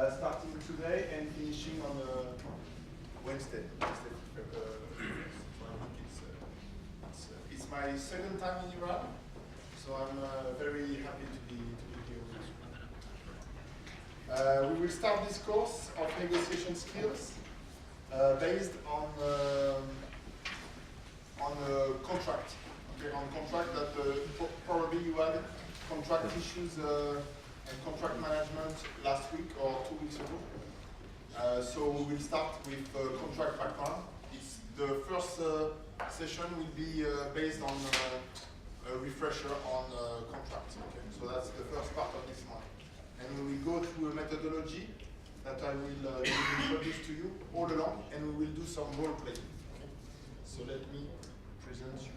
starting today and finishing on Wednesday. It's my second time in Iran, so I'm very happy to be here with you. We will start this course of negotiation skills based on a contract. Okay, on contract that probably you had contract issues and contract management last week or 2 weeks ago. So we will start with contract background. It's the first session will be based on a refresher on contracts. Okay, so that's the first part of this month. And we will go through a methodology that I will introduce to you all along, and we will do some role playing. Okay? So let me present you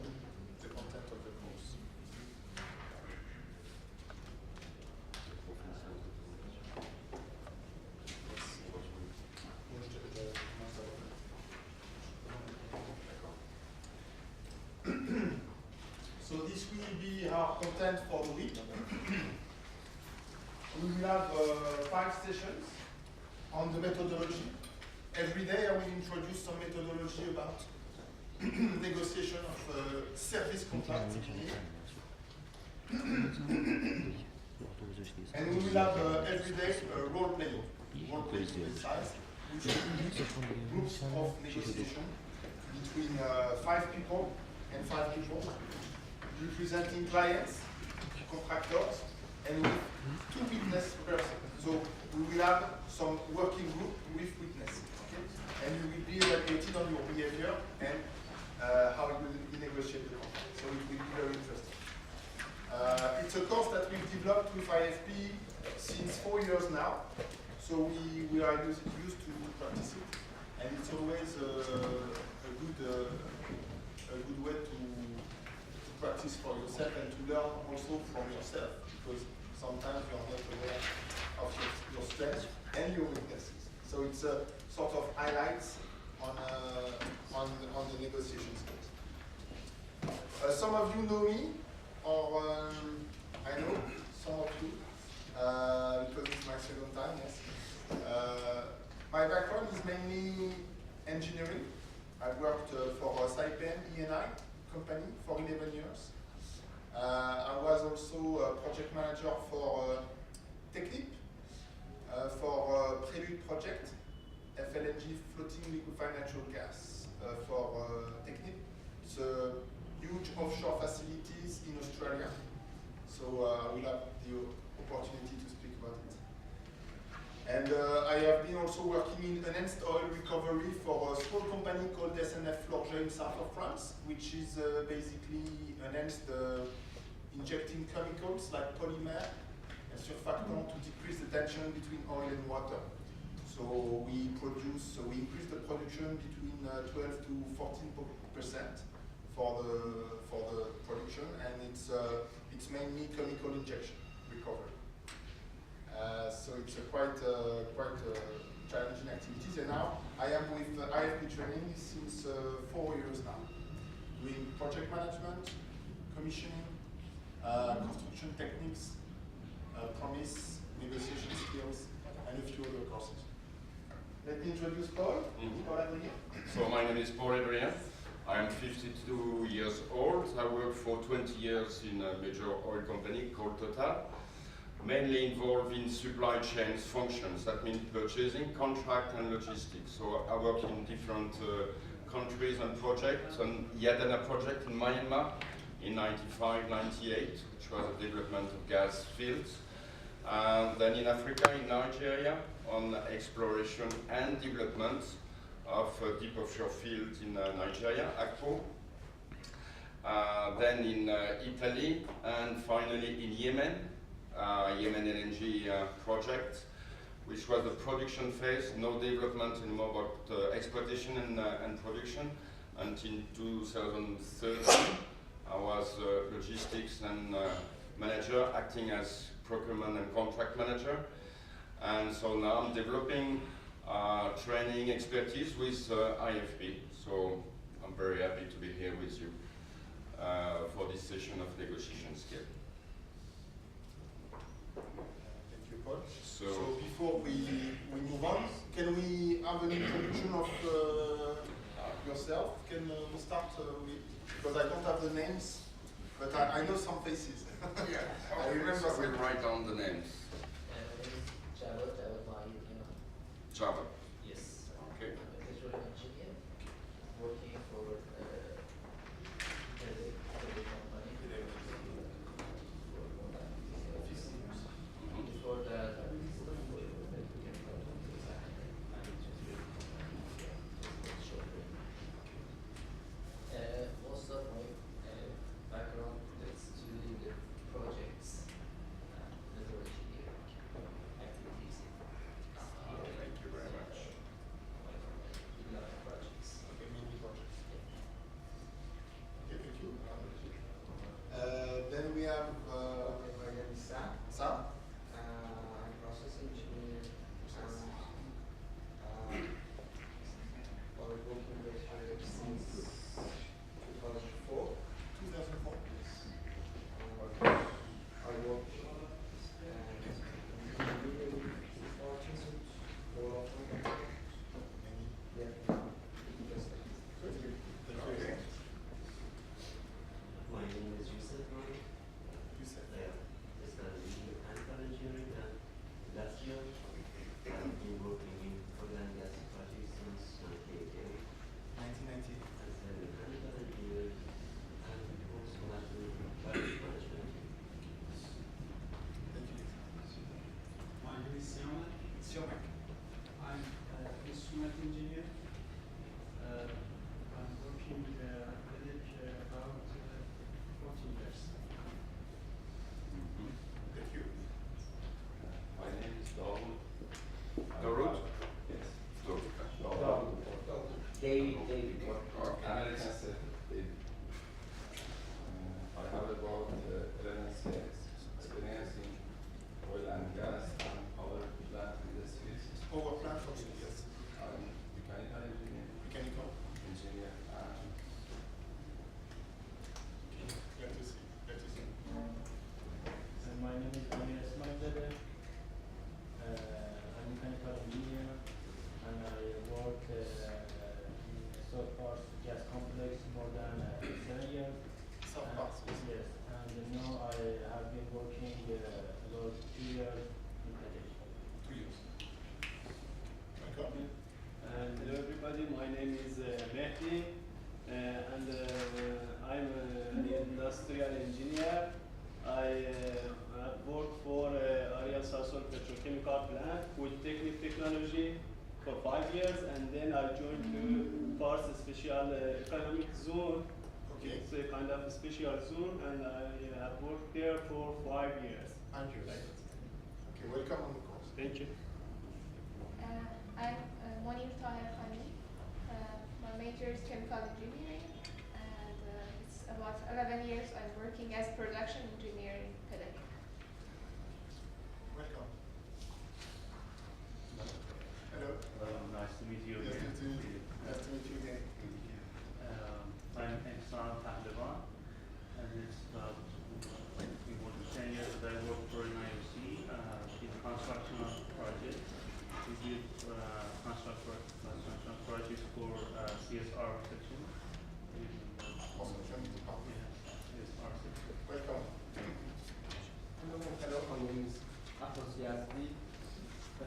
the content of the course. So this will be our content for the week. We will have 5 sessions on the methodology. Every day I will introduce some methodology about negotiation of service contracts. And we will have every day role playing exercise, which will be groups of negotiation between 5 people and 5 people, representing clients, contractors, and with 2 witness persons. So we will have some working group with witnesses, okay? And you will be evaluated on your behavior and how you will negotiate the contract. So it will be very interesting. It's a course that we've developed with IFP since 4 years now. So we are used to practice it, and it's always a good way to practice for yourself and to learn also from yourself, because sometimes you are not aware of your strengths and your weaknesses. So it's a sort of highlights on the negotiation skills. Some of you know me, or I know some of you, because it's my second time, yes. My background is mainly engineering. I've worked for Saipem E&I company for 11 years. I was also a project manager for Technip, for Prelude project, FLNG floating liquefied natural gas for Technip. It's a huge offshore facilities in Australia. So I will have the opportunity to speak about it. And I have been also working in enhanced oil recovery for a small company called SNF Florget in south of France, which is basically enhanced injecting chemicals like polymer and surfactant to decrease the tension between oil and water. So we increase the production between 12 to 14% for the production, and it's mainly chemical injection recovery. So it's a quite challenging activities, and now I am with IFP training since 4 years now, doing project management, commissioning, construction techniques, promise, negotiation skills, and a few other courses. Let me introduce Paul. Paul Adrien. So my name is Paul Adrien. I am 52 years old. I worked for 20 years in a major oil company called Total, mainly involved in supply chain functions. That means purchasing, contract, and logistics. So I worked in different countries and projects, and Yadana project in Myanmar in 95, 98, which was a development of gas fields. And then in Africa, in Nigeria, on exploration and development of deep offshore fields in Nigeria, Akpo. Then in Italy, and finally in Yemen, Yemen LNG project, which was the production phase, no development anymore, but exploitation and production. Until 2013, I was logistics and manager, acting as procurement and contract manager. And so now I'm developing training expertise with IFP. So I'm very happy to be here with you for this session of negotiation skill. Thank you, Paul. So before we have an introduction of yourself? Can we start with, because I don't have the names, but I know some faces. Yeah. I remember So some. we'll write down the names. My name is Javad Mahi. Java. Yes. Okay. I'm a visual engineer working for a company for more than 15 years. Before that, I was working for chemical design and it was really short. Most of my background is to the projects and visual engineering activities. Thank you very much. Projects. Okay, mini projects. Okay, thank you. Then we have My name is Sam. Sam. I'm process engineer and I was working with her since 2004. 2004. I worked in engineering department, all of them. Yeah. Just like Good. Thank you. Okay. My name is Yusuf Mani. You said. I studied mechanical engineering and industrial. I've been working in oil and gas projects since 1988 1998. as a mechanical engineer and also as a project management. Thank you. My name is Siamak. Siomek. I'm an instrument engineer. I'm working with about 14 years. Thank you. My name is Dawood. Dawood? Yes. Dawood. David. American David. I have about 11 years experience in oil and gas and power plant industries. Power plant also, yes. I'm mechanical engineer, Mechanical. engineer and Glad to see. Glad to see. And my name is Amir Ismail. I'm a mechanical engineer and I work in South Park Gas Complex more than 7 years. Some And- parts. Yes, and now I have been working about 2 years in Qatar. 2 years. Welcome. And hello everybody, my name is Mehdi and I'm an industrial engineer. I have worked for Ariel Sasol Petrochemical Plant with Technip Technology for 5 years and then I joined to Pars Special Economic Zone. Okay. It's a kind of a special zone and I have worked there for 5 years. Thank you. Okay, welcome on the course. Thank you. I'm Monir Tahir Khani. My major is chemical engineering, and it's about 11 years I'm working as production engineer in Quebec. Welcome. Hello. Nice to meet you Nice again. to meet you. Nice to meet you again. I'm Ihsan Tahliban, and it's been more than 10 years that I work for an IOC in construction project. We did construction projects for CSR section. Construction department. Yeah, CSR section. Welcome. Hello, my name is Atos Yazdi. I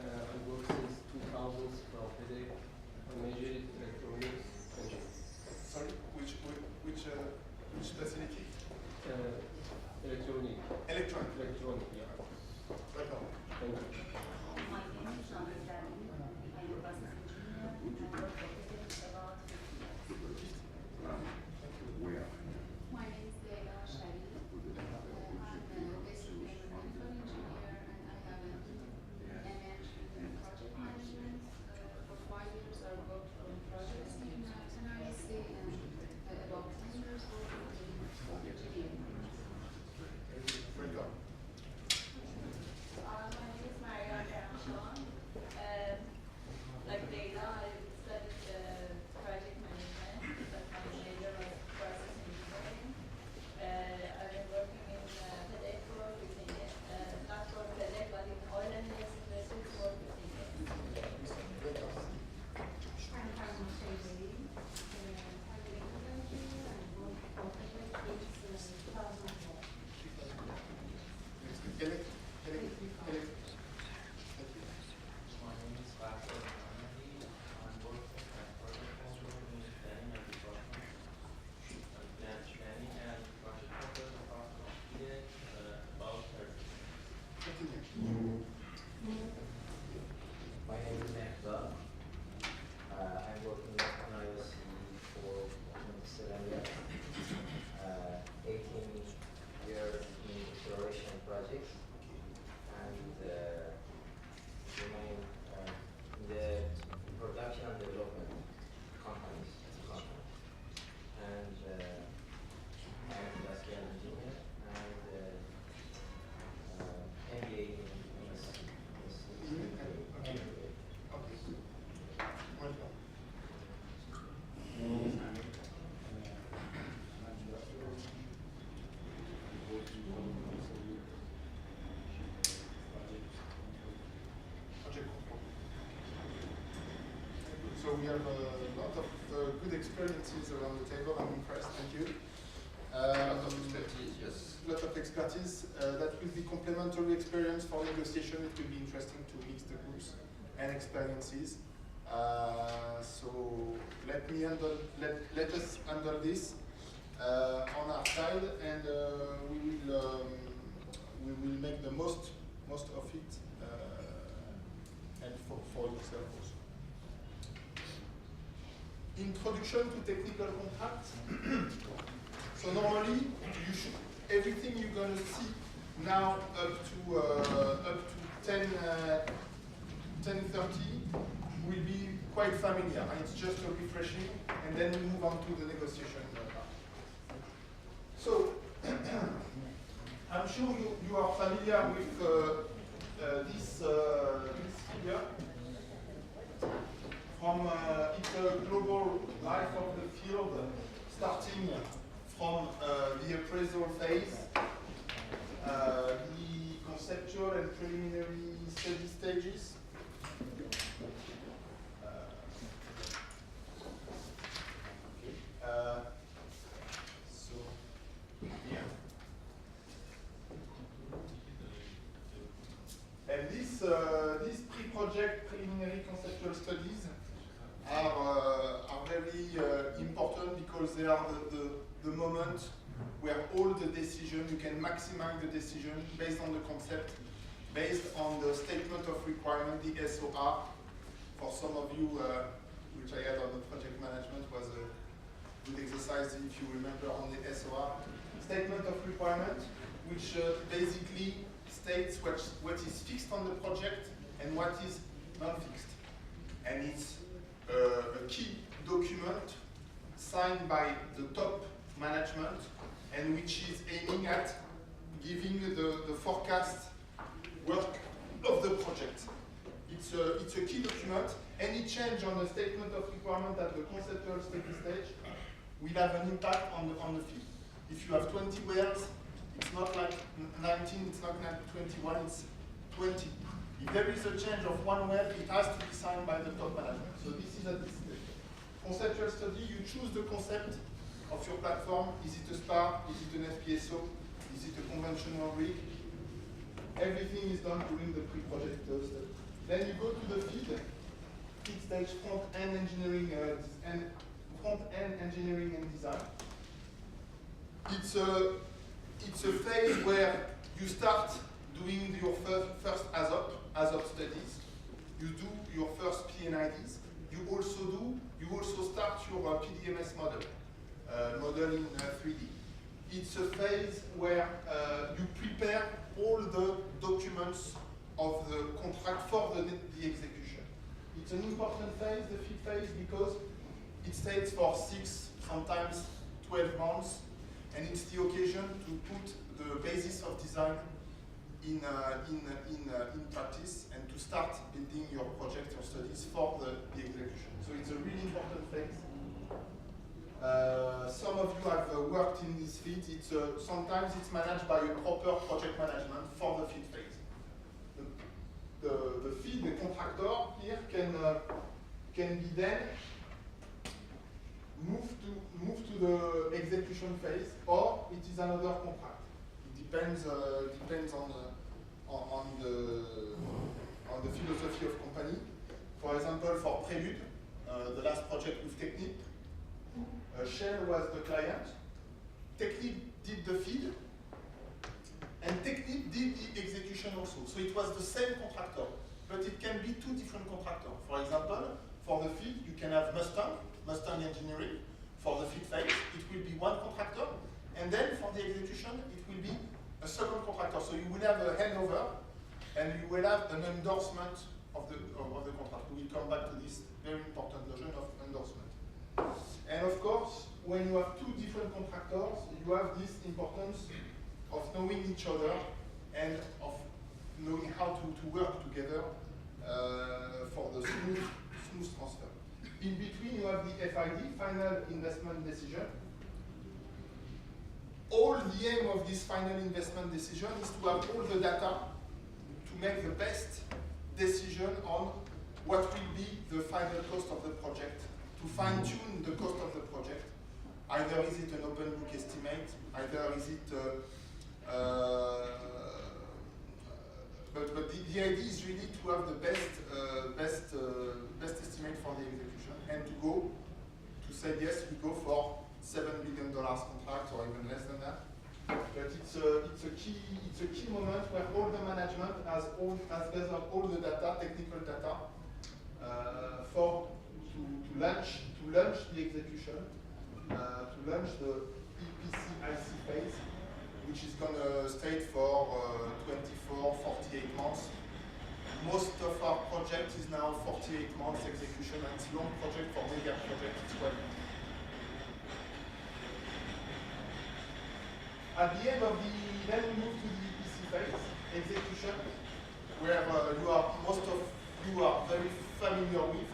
work since 2000 from FedEx. I majored in electronics. Sorry, which facility? Electronic. Electronic. Yeah. Welcome. Thank you. My name is Chandra Dani. I'm a process engineer and I work at FedEx about 50 years. My name is Leila Shari. I'm a basic mechanical engineer and I have an MA in project we have a lot of good experiences around the table. I'm impressed. Thank you. A lot of expertise, yes. Lot of expertise. That will be complementary experience for negotiation. It will be interesting to mix the groups and experiences. So let us handle this on our side, and we will make the most of it, and for yourself also. Introduction to technical contracts. So normally, everything you're going to see now up to 10:30 will be quite familiar, and it's just a refreshing, and then we move on to the negotiation part. So I'm sure you are familiar with this figure. It's a global life of the field, starting from the appraisal phase, the conceptual and preliminary study stages, and these pre-project preliminary conceptual studies are very important, because they are the moment where all the decision, you can maximize the decision based on the concept, based on the statement of requirement, the SOR. For some of you, which I had on the project management, was a good exercise, if you remember, on the SOR. Statement of requirement, which basically states what is fixed on the project and what is non-fixed. And it's a key document signed by the top management, and which is aiming at giving the forecast work of the project. It's a key document. Any change on the statement of requirement at the conceptual study stage will have an impact on the field. If you have 20 wells, it's not like 19, it's not like 21, it's 20. If there is a change of one well, it has to be signed by the top management. So this is at this stage. Conceptual study, you choose the concept of your platform. Is it a SPAR? Is it an FPSO? Is it a conventional rig? Everything is done during the pre-project study. Then you go to the FEED stage, front-end engineering and design. It's a phase where you start doing your first ASOP studies. You do your first P&IDs. You also start your PDMS model in 3D. It's a phase where you prepare all the documents of the contract for the execution. It's an important phase, the FEED phase, because it stays for 6, sometimes 12 months, and it's the occasion to put the basis of design in practice and to start building your project or studies for the execution. So it's a really important phase. Some of you have worked in this FEED. Sometimes it's managed by a proper project management for the FEED phase. The FEED, the contractor here can be then move to the execution phase, or it is another contract. It depends on the philosophy of company. For example, for Prelude, the last project with Technip, Shell was the client. Technip did the FEED, and Technip did the execution also. So it was the same contractor, but it can be two different contractors. For example, for the FEED, you can have Mustang Engineering. For the FEED phase, it will be one contractor, and then for the execution, it will be a second contractor. So you will have a handover, and you will have an endorsement of the contract. We will come back to this very important notion of endorsement. And of course, when you have two different contractors, you have this importance of knowing each other and of knowing how to work together for the smooth transfer. In between, you have the FID, Final Investment Decision. All the aim of this Final Investment Decision is to have all the data to make the best decision on what will be the final cost of the project, to fine-tune the cost of the project. Either is it an open book estimate, either is it but the idea is really to have the best estimate for the execution and to say yes, we go for $7 billion contract or even less than that. But it's a key moment where all the management has gathered all the data, technical data, to launch the execution, to launch the EPC-IC phase, which is going to stay for 24, 48 months. Most of our project is now 48 months execution, and it's a long project for mega project, it's 12 months. At the end of then we move to the EPC phase, execution, where most of you are very familiar with.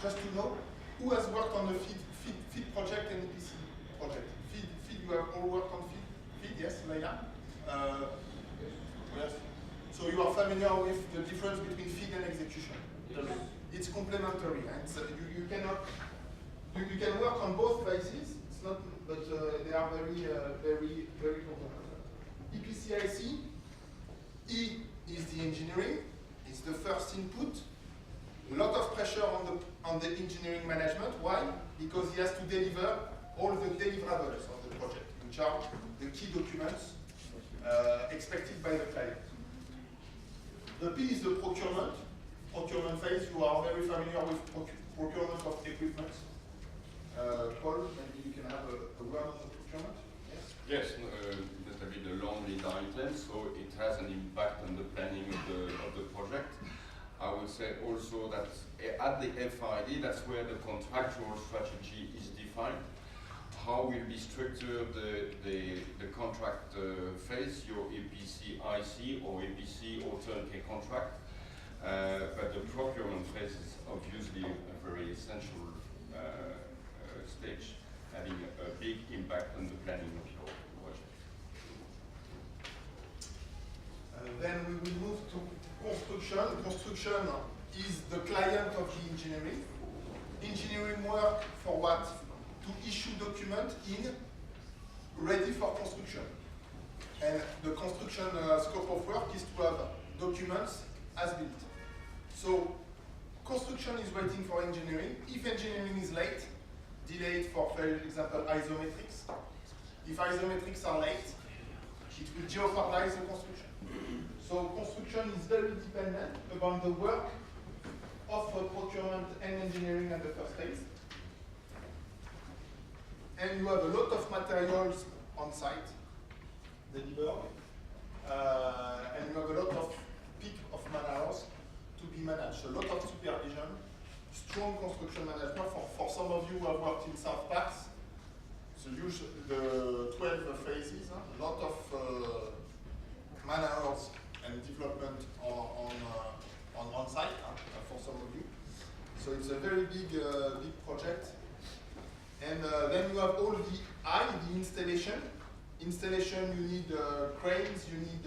Just to know, who has worked on the FEED project and EPC project? FEED, you have all worked on FEED, yes, Leila? Yes. So you are familiar with the difference between FEED and execution? Yes. It's complementary, and so you can work on both phases. It's not, but they are very complementary. EPC-IC, E is the engineering. It's the first input. A lot of pressure on the engineering management. Why? Because he has to deliver all the deliverables of the project, which are the key documents expected by the client. The P is the procurement. Procurement phase, you are very familiar with procurement of equipment. Paul, maybe you can have a word on the procurement? Yes? Yes, notably the long lead items, so it has an impact on the planning of the project. I would say also that at the FID, that's where the contractual strategy is defined. How will be structured the contract phase, your EPC-IC or EPC or turnkey contract. But the procurement phase is obviously a very essential stage, having a big impact on the planning of your project. Then we will move to construction. Construction is the client of the engineering. Engineering work for what? To issue document in ready for construction. And the construction scope of work is to have documents as built. So construction is waiting for engineering. If engineering is late, delayed for example isometrics. If isometrics are late, it will jeopardize the construction. So construction is very dependent upon the work of procurement and engineering at the first phase. And you have a lot of materials on site delivered, and you have a lot of peak of man-hours to be managed. A lot of supervision, strong construction management. For some of you who have worked in South Pass, so the 12 phases, a lot of man-hours and development on site for some of you. So it's a very big project. And then you have all the installation. Installation, you need cranes, you need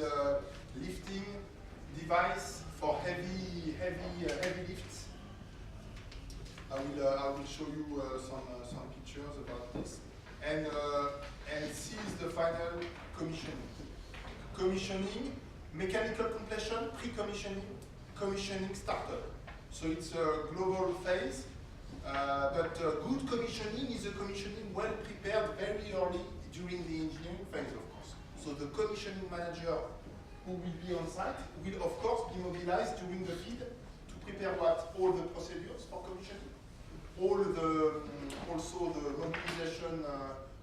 lifting device for heavy lifts. I will show you some pictures about this. And C is the final commissioning. Commissioning, mechanical completion, pre-commissioning, commissioning, startup. So it's a global phase. But good commissioning is a commissioning well prepared very early during the engineering phase, of course. So the commissioning manager who will be on site will, of course, be mobilized during the FEED to prepare what? All the procedures for commissioning, also the mobilization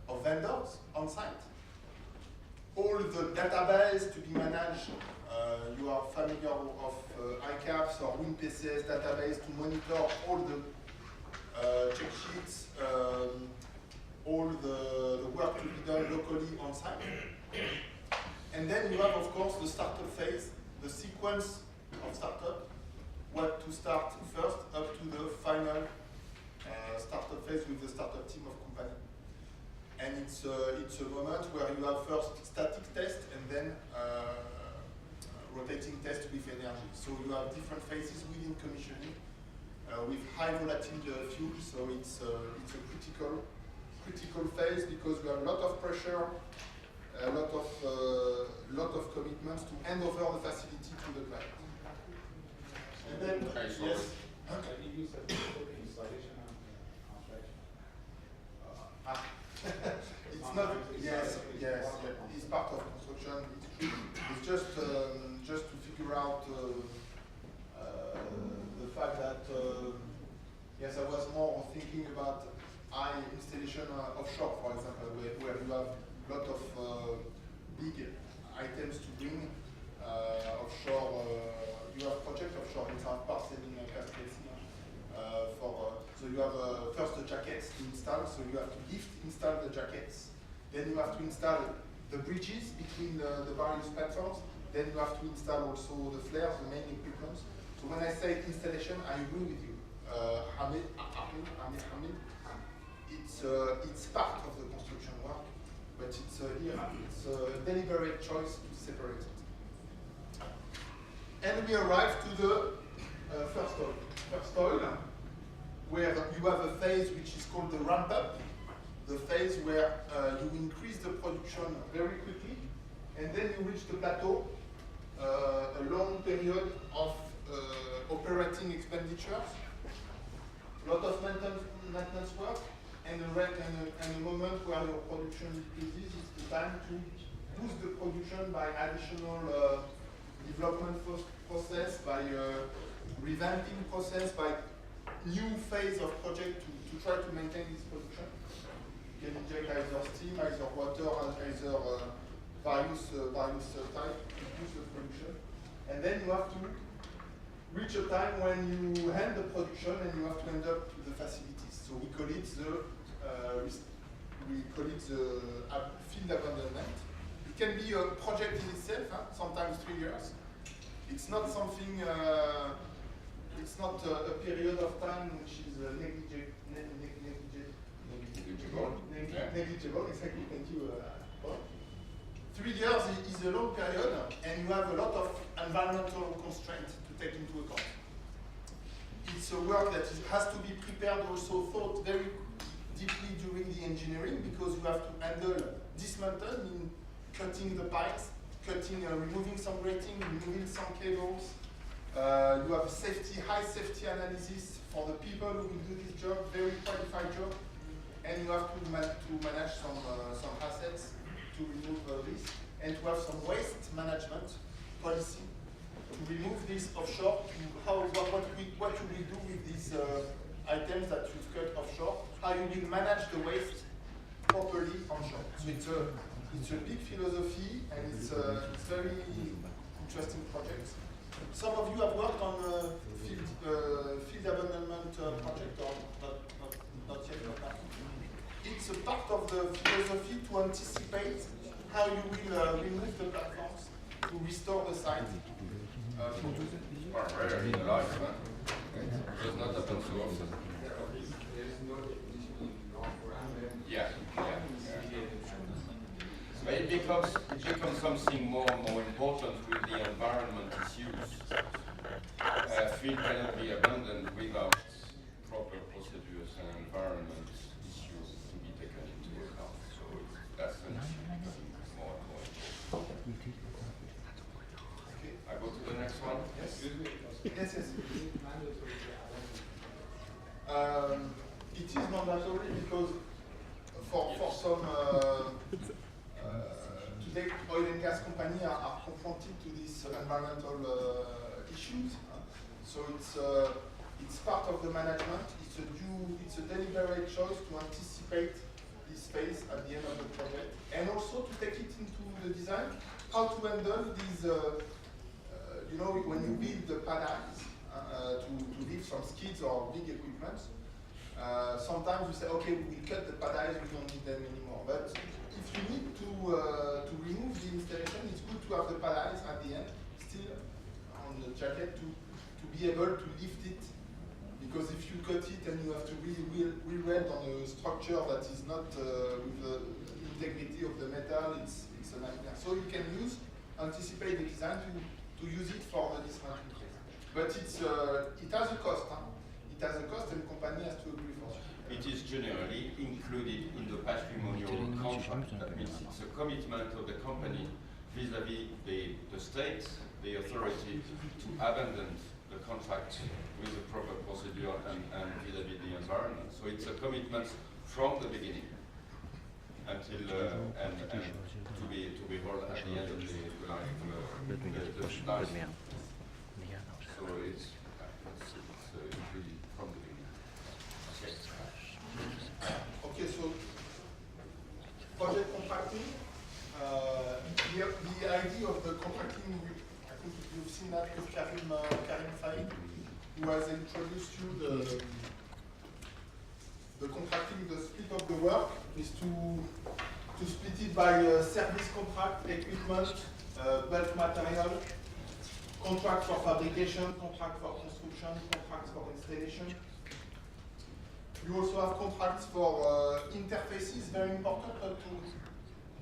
of vendors on site, all the database to be managed. You are familiar of ICAPS or WinPCS database to monitor all the check sheets, all the work to be done locally on site. And then you have, of course, the startup phase, the sequence of startup, what to start first up to the final startup phase with the startup team of company. And it's a moment where you have first static test and then rotating test with energy. So you have different phases within commissioning with high volatile fuel. So it's a critical phase because we have a lot of pressure, a lot of commitments to hand over the facility to the client. And then, yes. You use a installation and construction. It's not. Yes. It's part of construction. It's just to figure out the fact that yes, I was more thinking about high installation offshore, for example, where you have a lot of big items to bring offshore. You have project offshore in South Parcel in Cascade Sea. So you have first the jackets to install, so you have to install the jackets. Then you have to install the bridges between the various platforms. Then you have to install also the flares, the main equipment. So when I say installation, I agree with you. Hamid, it's part of the construction work, but it's a deliberate choice to separate it. And we arrive to the first oil. First oil, where you have a phase which is called the ramp up, the phase where you increase the production very quickly, and then you reach the plateau, a long period of operating expenditures, a lot of maintenance work, and a moment where your production decreases. It's the time to boost the production by additional development process, by revamping process, by new phase of project to try to maintain this production. You can inject either steam, either water, either various types to boost the production. And then you have to reach a time when you end the production and you have to end up to the facilities. So we call it the field abandonment. It can be a project in itself, sometimes 3 years. It's not something. It's not a period of time which is negligible. Exactly. Thank you. 3 years is a long period, and you have a lot of environmental constraints to take into account. It's a work that has to be prepared, also thought very deeply during the engineering, because you have to handle dismantle, meaning cutting the pipes, removing some grating, removing some cables. You have high safety analysis for the people who will do this job, very qualified job, and you have to manage some assets to remove this, and to have some waste management policy to remove this offshore. What you will do with these items that you've cut offshore? How you will manage the waste properly onshore? So it's a big philosophy, and it's very interesting project. Some of you have worked on field abandonment project, or not yet? It's a part of the philosophy to anticipate how you will remove the platforms to restore the site. Rare in life, It does not happen so often. Yeah. But it becomes something more and more important with the environment issues. Field cannot be abandoned without proper procedures and environment issues to be taken into account. So that's an issue more and more important. I go to the next one. Yes. Yes. It is mandatory because for some today oil and gas companies are confronted to these environmental issues. So it's part of the management. It's a deliberate choice to anticipate this phase at the end of the project, and also to take it into the design. How to handle these. When you build the panels to lift some skids or big equipment, sometimes we say, okay, we will cut the panels, we don't need them anymore. But if you need to remove the installation, it's good to have the panels at the end, still on the jacket, to be able to lift it. Because if you cut it and you have to re-weld on a structure that is not with the integrity of the metal, it's a nightmare. So you can anticipate the design to to use it for the dismantling phase. But it has a cost. Huh? It has a cost, and the company has to agree for it. It is generally included in the patrimonial contract. That means it's a commitment of the company vis-à-vis the state, the authority, to abandon the contract with a proper procedure and vis-à-vis the environment. So it's a commitment from the beginning until and to be held at the end of the life life. So it's included from the beginning. Okay, so project contracting. The idea of the contracting, I think you've seen that with Karim Faïd, who has introduced you the contracting, the split of the work is to split it by service contract, equipment, bulk material, contract for fabrication, contract for construction, contracts for installation. You also have contracts for interfaces, very important,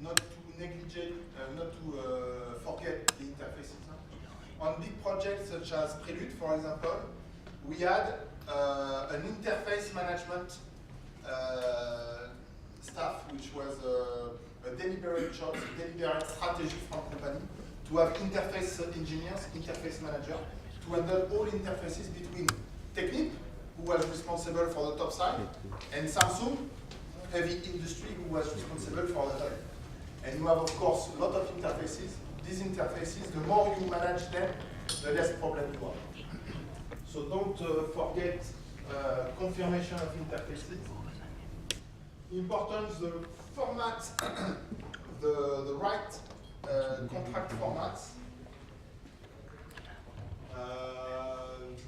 not to negligent, not to forget the interfaces. Huh? On big projects such as Prelude, for example, we had an interface management staff, which was a deliberate choice, deliberate strategy from company to have interface engineers, interface manager, to handle all interfaces between Technip, who was responsible for the top side, and Samsung, heavy industry, who was responsible for the top. And you have, of course, a lot of interfaces. These interfaces, the more you manage them, the less problem you have. So don't forget confirmation of interfaces. Important, the format, the right contract formats.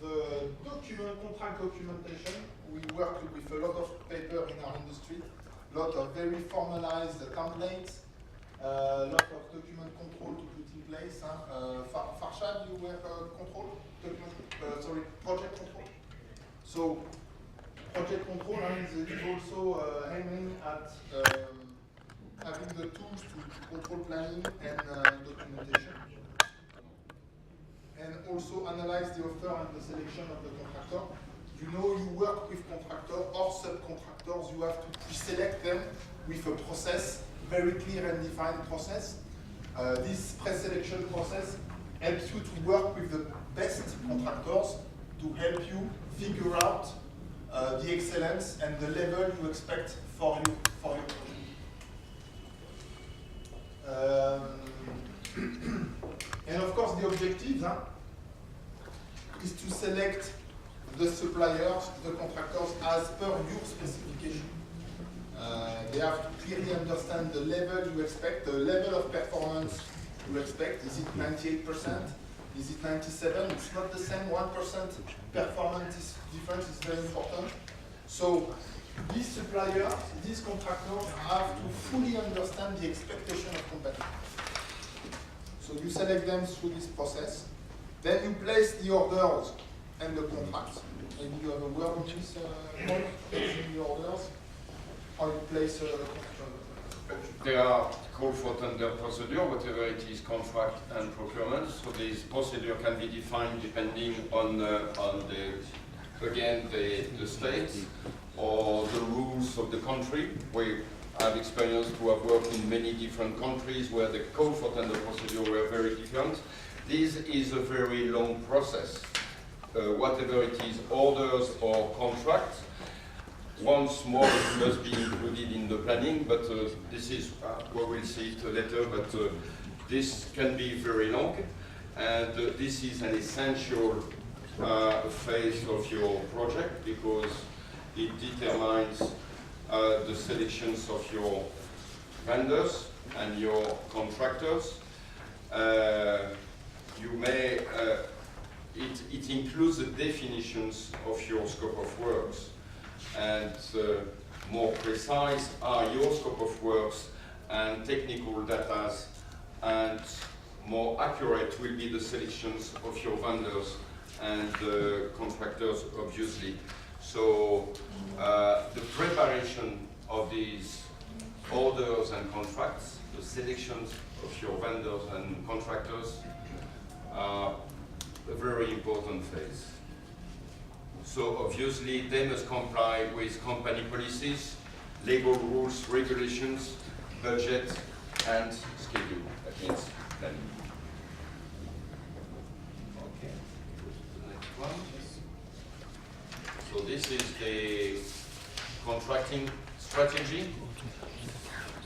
The contract documentation, we work with a lot of paper in our industry, a lot of very formalized templates, a lot of document control to put in place. Farshad, you were control? Project control. So, project control is also aiming at having the tools to control planning and documentation. And also analyze the offer and the selection of the contractor. You know, you work with contractor or subcontractors, you have to pre-select them with a process, very clear and defined process. This pre-selection process helps you to work with the best contractors to help you figure out the excellence and the level you expect for your project. And of course, the objective is to select the suppliers, the contractors, as per your specification. They have to clearly understand the level you expect, the level of performance you expect. Is it 98%? Is it 97%? It's not the same. 1% performance difference is very important. So these suppliers, these contractors have to fully understand the expectation of company. So you select them through this process. Then you place the orders and the contracts. Maybe you have a word on this, placing the orders, or you place a contract. There are call for tender procedure, whatever it is, contract and procurement. So this procedure can be defined depending on the state or the rules of the country. We have experience to have worked in many different countries where the call for tender procedure were very different. This is a very long process. Whatever it is, orders or contracts, once more must be included in the planning, but this is, we will see it later, but this can be very long, and this is an essential phase of your project because it determines the selections of your vendors and your contractors. It includes the definitions of your scope of works, and more precise are your scope of works and technical data, and more accurate will be the selections of your vendors and contractors, obviously. So the preparation of these orders and contracts, the selections of your vendors and contractors, are a very important phase. So obviously they must comply with company policies, legal rules, regulations, budget, and schedule. That means planning. Okay, go to the next one. So this is the contracting strategy,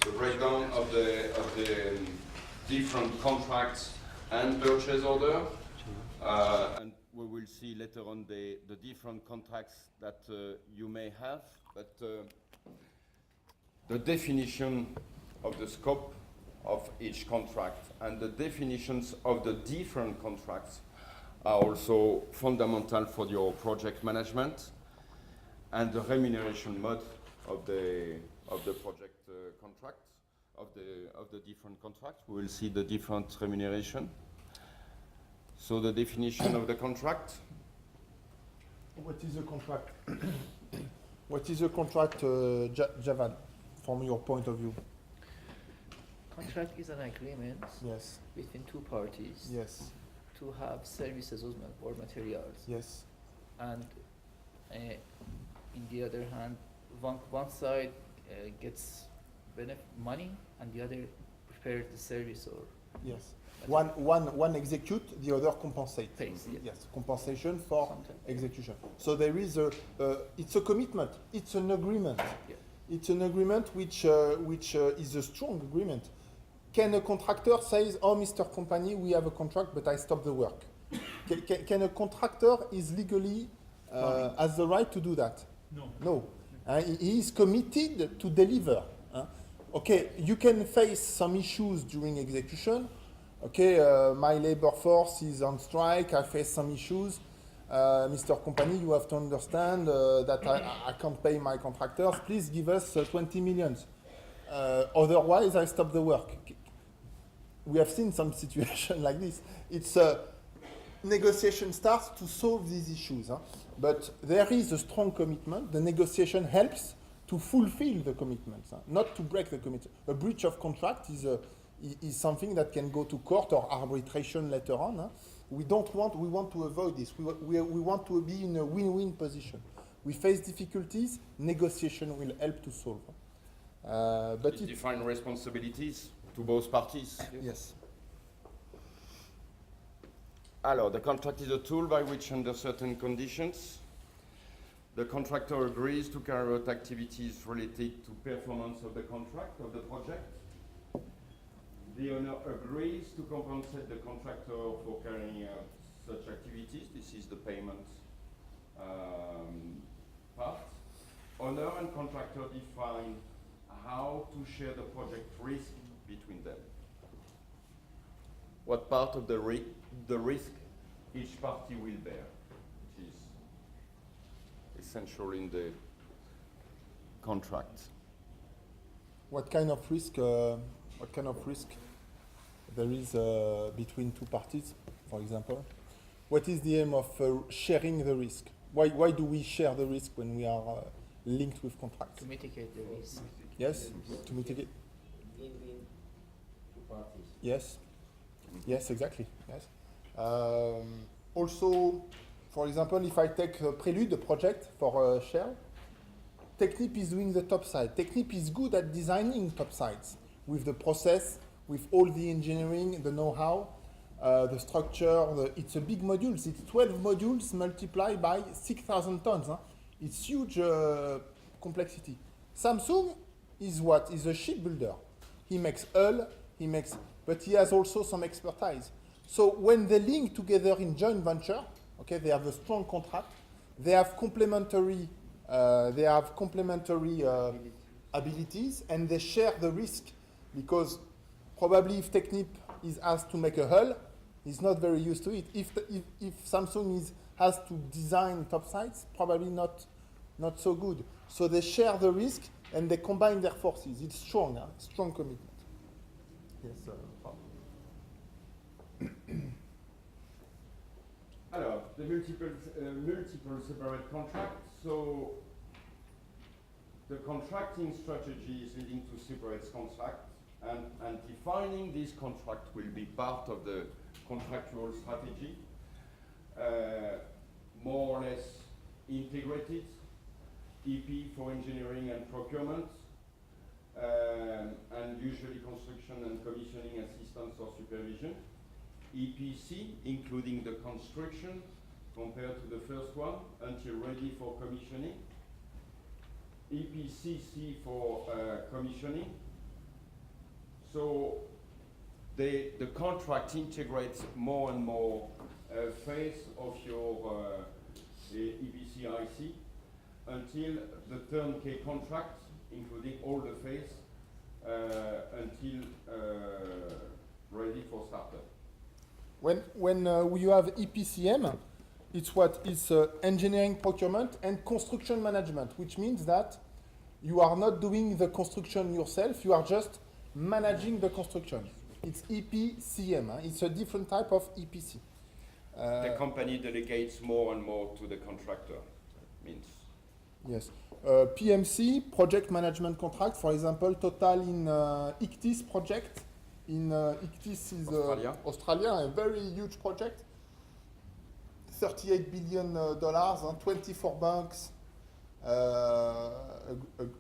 the breakdown of the different contracts and purchase order. And we will see later on the different contracts that you may have, but the definition of the scope of each contract and the definitions of the different contracts are also fundamental for your project management, and the remuneration mode of the project contracts, of the different contracts. We will see the different remuneration. So the definition of the contract. What is a contract? What is a contract, Javad, from your point of view? Contract is an agreement Yes. between two parties Yes. to have services or materials. Yes. And in the other hand, one side gets money and the other prepares the service or Yes. material. One execute, the other compensate. Pays, yeah. Yes, compensation for Sometimes. execution. So there is it's a commitment, it's an agreement. Yeah. It's an agreement which is a strong agreement. Can a contractor say, oh, Mr. Company, we have a contract, but I stop the work? Can a contractor is legally has the right to do that? No. No. He is committed to deliver. Okay, you can face some issues during execution. Okay, my labor force is on strike, I face some issues. Mr. Company, you have to understand that I can't pay my contractors. Please give us 20 million. Otherwise, I stop the work. We have seen some situation like this. It's negotiation starts to solve these issues. But there is a strong commitment. The negotiation helps to fulfill the commitments, not to break the commitment. A breach of contract is something that can go to court or arbitration later on. We want to avoid this. We want to be in a win-win position. We face difficulties, negotiation will help to solve. But it defines responsibilities to both parties. Yes. Alors, the contract is a tool by which, under certain conditions, the contractor agrees to carry out activities related to performance of the contract, of the project. The owner agrees to compensate the contractor for carrying out such activities. This is the payment part. Owner and contractor define how to share the project risk between them. What part of the risk each party will bear, which is essential in the contract. What kind of risk? There is between two parties, for example. What is the aim of sharing the risk? Why do we share the risk when we are linked with contracts? To mitigate the risk. Yes, to mitigate. Win-win, two parties. Yes, yes, exactly. Yes. Also, for example, if I take Prelude, the project for Shell, Technip is doing the top side. Technip is good at designing top sides with the process, with all the engineering, the know-how, the structure. It's a big modules. It's 12 modules multiplied by 6,000 tons. It's huge complexity. Samsung is what? Is a shipbuilder. He makes hull, but he has also some expertise. So when they link together in joint venture, okay, they have a strong contract. They have complementary abilities, and they share the risk, because probably if Technip is asked to make a hull, he's not very used to it. If Samsung has to design topsides, probably not so good. So they share the risk and they combine their forces. It's strong, strong commitment. Yes, Alors, the multiple separate contracts. So the contracting strategy is leading to separate contracts And defining this contract will be part of the contractual strategy, more or less integrated, EP for engineering and procurement, and usually construction and commissioning assistance or supervision. EPC, including the construction, compared to the first one, until ready for commissioning. EPCC for commissioning. So the contract integrates more and more phase of your EPCIC until the turnkey contract, including all the phase, until ready for startup. When you have EPCM, it's what is engineering, procurement, and construction management, which means that you are not doing the construction yourself, you are just managing the construction. It's EPCM, it's a different type of EPC. The company delegates more and more to the contractor, means. Yes. PMC, project management contract, for example, Total in ICTIS project. In ICTIS is Australia, a very huge project. $38 billion, 24 banks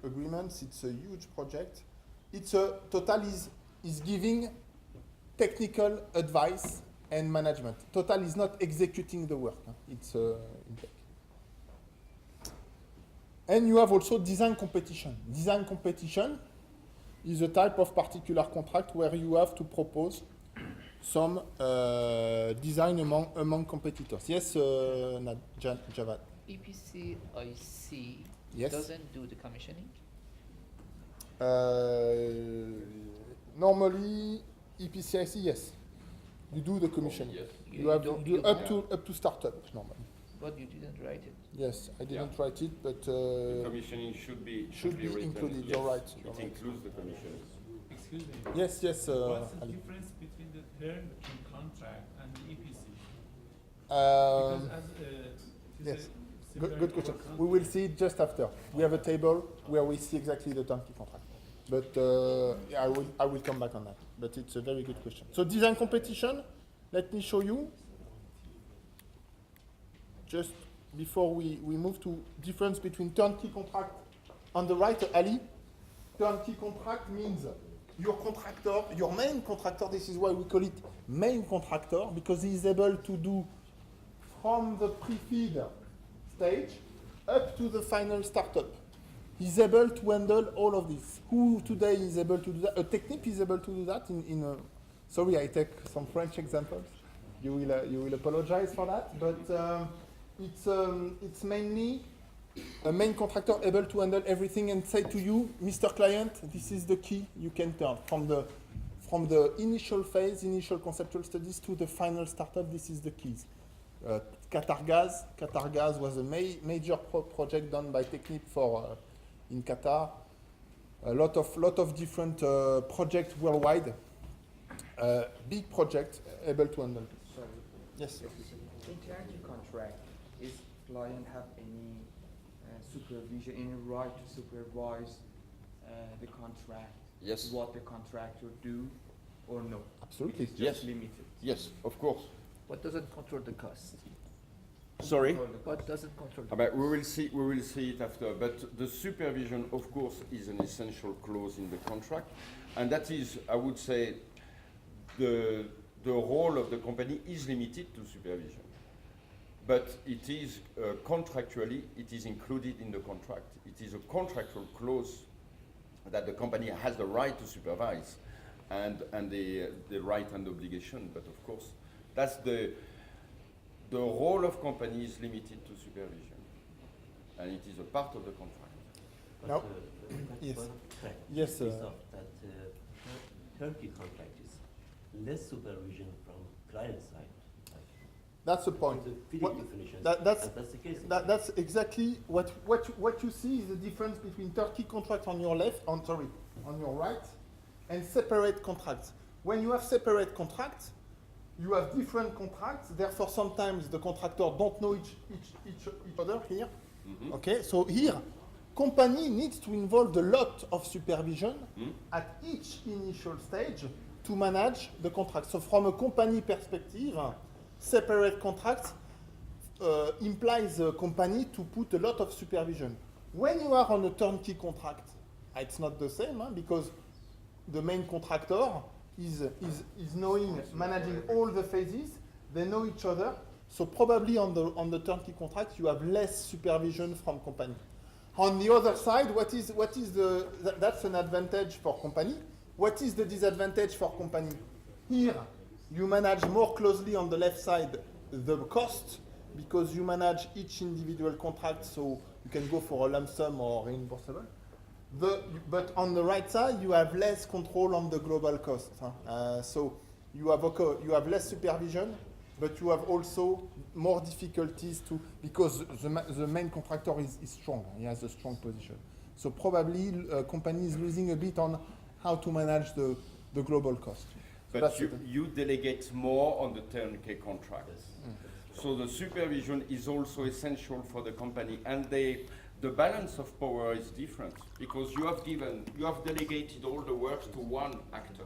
agreements. It's a huge project. Total is giving technical advice and management. Total is not executing the work. It's and you have also design competition. Design competition is a type of particular contract where you have to propose some design among competitors. Yes, Javad. EPCIC Yes. doesn't do the commissioning? Normally, EPCIC, yes. You do the commission. Yes. You have don't- do you up don't. to startup normally. But you didn't write it. Yes, I didn't Yeah. write it, but The commissioning should be written. included. Yes, You're right. It You're right. includes the commissioning. Excuse me. Yes, yes. What's the Ali. difference between the turnkey contract and the EPC? Um, Because as it is yes. a similar Good question. to our We will see it just after. We have a table where we see exactly the turnkey contract. But yeah, I will come back on that. But it's a very good question. So design competition, let me show you. Just before we move to difference between turnkey contract on the right, Ali. Turnkey contract means your contractor, your main contractor, this is why we call it main contractor, because he is able to do from the pre-feed stage up to the final startup. He's able to handle all of this. Who today is able to do that? A Technip is able to do that sorry, I take some French examples. You will apologize for that, but it's mainly a main contractor able to handle everything and say to you, Mr. Client, this is the key you can turn from the initial phase, initial conceptual studies to the final startup. This is the keys. Qatargas was a major project done by Technip for in Qatar. A lot of different projects worldwide. Big project able to handle. Sorry. Yes. In turnkey contract, is client have any supervision, any right to supervise the contract? Yes. What the contractor do, or no? Absolutely. It is Yes. just limited. Yes, of course. What doesn't control the cost? Sorry? What doesn't control the But we will see it after. But the supervision, of course, is an essential clause in the contract, and that is, I would say, the role of the company is limited to supervision. But it is contractually, it is included in the contract. It is a contractual clause that the company has the right to supervise, and the right and obligation. But of course, that's the role of company is limited to supervision, and it is a part of the contract. But, Now- yes. Yes, That turnkey contract is less supervision from client side. That's the point. The fitting What- definitions, that's and that's the case. That's exactly what you see is the difference between turnkey contract on your on your right, and separate contracts. When you have separate contracts, you have different contracts. Therefore, sometimes the contractor don't know each other here. Mhm. Okay, so here, company needs to involve a lot of supervision at each initial stage to manage the contract. So from a company perspective, separate contracts implies a company to put a lot of supervision. When you are on a turnkey contract, it's not the same, because the main contractor is knowing, managing all the phases, they know each other, so probably on the turnkey contract you have less supervision from company. On the other side, that's an advantage for company. What is the disadvantage for company? Here, you manage more closely on the left side the cost, because you manage each individual contract, so you can go for a lump sum or reimbursable. But on the right side, you have less control on the global cost. So you have less supervision, but you have also more difficulties because the main contractor is strong. He has a strong position. So probably a company is losing a bit on how to manage the global cost. But you delegate more on the turnkey contract. So the supervision is also essential for the company, and the balance of power is different because you have delegated all the work to one actor.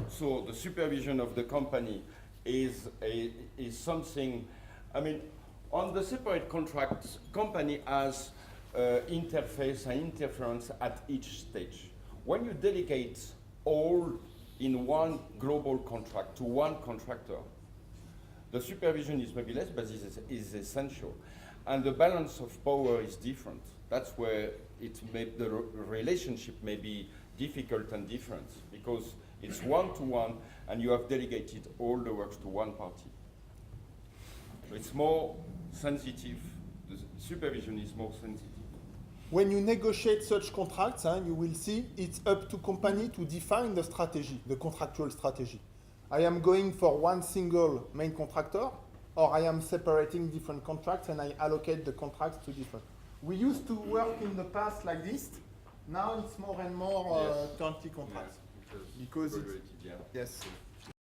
So the supervision of the company is something. I mean, on the separate contracts, company has interface and interference at each stage. When you delegate all in one global contract to one contractor, the supervision is maybe less, but is essential. And the balance of power is different. That's where the relationship may be difficult and different, because it's one-to-one, and you have delegated all the works to one party. So it's more sensitive. The supervision is more sensitive. When you negotiate such contracts, you will see it's up to company to define the strategy, the contractual strategy. I am going for one single main contractor, or I am separating different contracts and I allocate the contracts to different. We used to work in the past like this. Now it's more and more turnkey contracts. Yeah, because yes.